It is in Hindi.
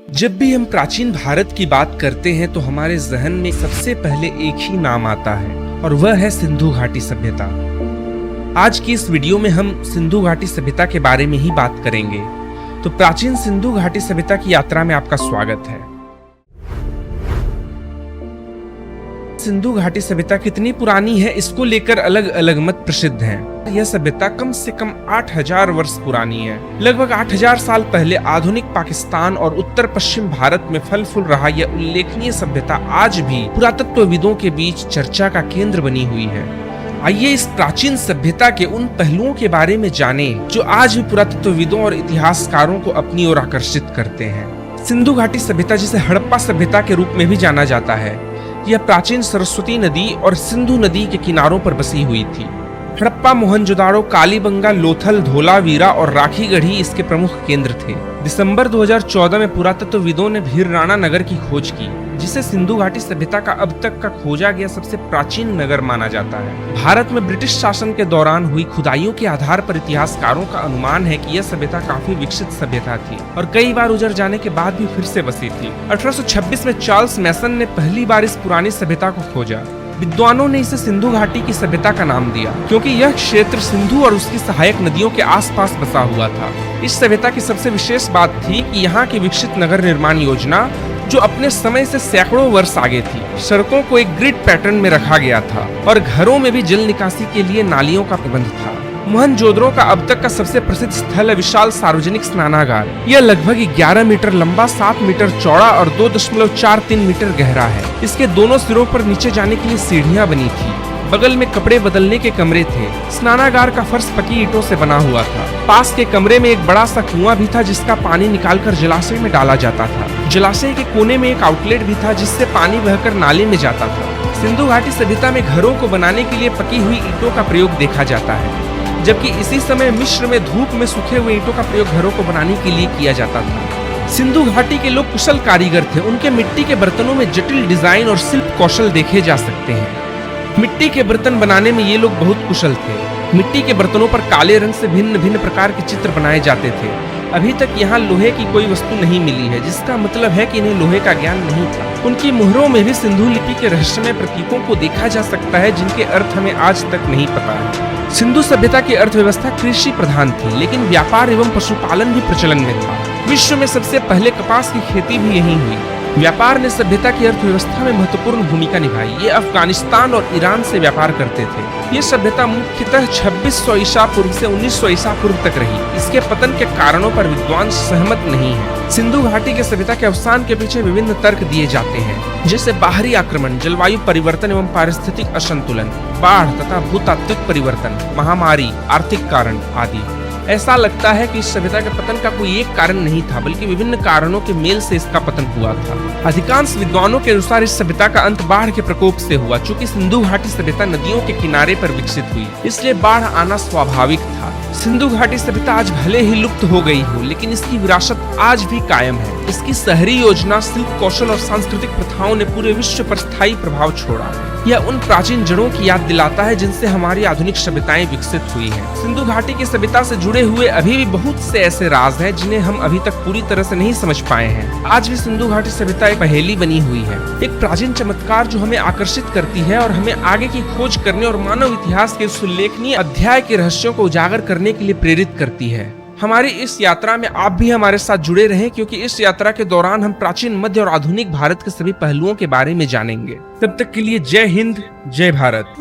जब भी हम प्राचीन भारत की बात करते हैं तो हमारे जहन में सबसे पहले एक ही नाम आता है और वह है सिंधु घाटी सभ्यता। आज की इस वीडियो में हम सिंधु घाटी सभ्यता के बारे में ही बात करेंगे। तो प्राचीन सिंधु घाटी सभ्यता की यात्रा में आपका स्वागत है। सिंधु घाटी सभ्यता कितनी पुरानी है, इसको लेकर अलग अलग मत प्रसिद्ध हैं। यह सभ्यता कम से कम 8000 वर्ष पुरानी है। लगभग 8000 साल पहले आधुनिक पाकिस्तान और उत्तर पश्चिम भारत में फल फूल रहा यह उल्लेखनीय सभ्यता आज भी पुरातत्वविदों के बीच चर्चा का केंद्र बनी हुई है। आइए इस प्राचीन सभ्यता के उन पहलुओं के बारे में जानें जो आज भी पुरातत्वविदों और इतिहासकारों को अपनी ओर आकर्षित करते हैं। सिंधु घाटी सभ्यता, जिसे हड़प्पा सभ्यता के रूप में भी जाना जाता है, यह प्राचीन सरस्वती नदी और सिंधु नदी के किनारों पर बसी हुई थी। हड़प्पा, मोहनजोदाड़ो, कालीबंगा, लोथल, धोलावीरा और राखीगढ़ी इसके प्रमुख केंद्र थे। दिसंबर 2014 में पुरातत्वविदों ने भीरराणा नगर की खोज की, जिसे सिंधु घाटी सभ्यता का अब तक का खोजा गया सबसे प्राचीन नगर माना जाता है। भारत में ब्रिटिश शासन के दौरान हुई खुदाइयों के आधार पर इतिहासकारों का अनुमान है कि यह सभ्यता काफी विकसित सभ्यता थी और कई बार उजड़ जाने के बाद भी फिर से बसी थी। 1826 में चार्ल्स मैसन ने पहली बार इस पुरानी सभ्यता को खोजा। विद्वानों ने इसे सिंधु घाटी की सभ्यता का नाम दिया क्योंकि यह क्षेत्र सिंधु और उसकी सहायक नदियों के आसपास बसा हुआ था। इस सभ्यता की सबसे विशेष बात थी कि यहाँ की विकसित नगर निर्माण योजना, जो अपने समय से सैकड़ों वर्ष आगे थी, सड़कों को एक ग्रिड पैटर्न में रखा गया था और घरों में भी जल निकासी के लिए नालियों का प्रबंध था। मोहनजोदड़ो का अब तक का सबसे प्रसिद्ध स्थल है विशाल सार्वजनिक स्नानागार। यह लगभग 11 मीटर लंबा, 7 मीटर चौड़ा और 2.43 मीटर गहरा है। इसके दोनों सिरों पर नीचे जाने के लिए सीढ़ियां बनी थी। बगल में कपड़े बदलने के कमरे थे। स्नानागार का फर्श पकी ईंटों से बना हुआ था। पास के कमरे में एक बड़ा सा कुआं भी था जिसका पानी निकालकर जलाशय में डाला जाता था। जलाशय के कोने में एक आउटलेट भी था जिससे पानी बहकर नाले में जाता था। सिंधु घाटी सभ्यता में घरों को बनाने के लिए पकी हुई ईंटों का प्रयोग देखा जाता है, जबकि इसी समय मिस्र में धूप में सूखे हुए ईंटों का प्रयोग घरों को बनाने के लिए किया जाता था। सिंधु घाटी के लोग कुशल कारीगर थे। उनके मिट्टी के बर्तनों में जटिल डिजाइन और शिल्प कौशल देखे जा सकते हैं। मिट्टी के बर्तन बनाने में ये लोग बहुत कुशल थे। मिट्टी के बर्तनों पर काले रंग से भिन्न भिन्न प्रकार के चित्र बनाए जाते थे। अभी तक यहाँ लोहे की कोई वस्तु नहीं मिली है, जिसका मतलब है कि इन्हें लोहे का ज्ञान नहीं था। उनकी मुहरों में भी सिंधु लिपि के रहस्यमय प्रतीकों को देखा जा सकता है, जिनके अर्थ हमें आज तक नहीं पता है। सिंधु सभ्यता की अर्थव्यवस्था कृषि प्रधान थी, लेकिन व्यापार एवं पशुपालन भी प्रचलन में था। विश्व में सबसे पहले कपास की खेती भी यहीं हुई। व्यापार ने सभ्यता की अर्थव्यवस्था में महत्वपूर्ण भूमिका निभाई। ये अफगानिस्तान और ईरान से व्यापार करते थे। ये सभ्यता मुख्यतः 2600 ईसा पूर्व से 1900 ईसा पूर्व तक रही। इसके पतन के कारणों पर विद्वान सहमत नहीं है। सिंधु घाटी के सभ्यता के अवसान के पीछे विभिन्न तर्क दिए जाते हैं, जैसे बाहरी आक्रमण, जलवायु परिवर्तन एवं पारिस्थितिक असंतुलन, बाढ़ तथा भूतात्विक परिवर्तन, महामारी, आर्थिक कारण आदि। ऐसा लगता है कि इस सभ्यता के पतन का कोई एक कारण नहीं था, बल्कि विभिन्न कारणों के मेल से इसका पतन हुआ था। अधिकांश विद्वानों के अनुसार इस सभ्यता का अंत बाढ़ के प्रकोप से हुआ। चूंकि सिंधु घाटी सभ्यता नदियों के किनारे पर विकसित हुई, इसलिए बाढ़ आना स्वाभाविक था। सिंधु घाटी सभ्यता आज भले ही लुप्त हो गई हो, लेकिन इसकी विरासत आज भी कायम है। इसकी शहरी योजना, शिल्प कौशल और सांस्कृतिक प्रथाओं ने पूरे विश्व पर स्थायी प्रभाव छोड़ा। यह उन प्राचीन जड़ों की याद दिलाता है जिनसे हमारी आधुनिक सभ्यताएं विकसित हुई हैं। सिंधु घाटी की सभ्यता से जुड़े हुए अभी भी बहुत से ऐसे राज हैं जिन्हें हम अभी तक पूरी तरह से नहीं समझ पाए हैं। आज भी सिंधु घाटी सभ्यता एक पहेली बनी हुई है, एक प्राचीन चमत्कार जो हमें आकर्षित करती है और हमें आगे की खोज करने और मानव इतिहास के उस उल्लेखनीय अध्याय के रहस्यों को उजागर करने के लिए प्रेरित करती है। हमारी इस यात्रा में आप भी हमारे साथ जुड़े रहें, क्योंकि इस यात्रा के दौरान हम प्राचीन, मध्य और आधुनिक भारत के सभी पहलुओं के बारे में जानेंगे। तब तक के लिए जय हिंद, जय भारत।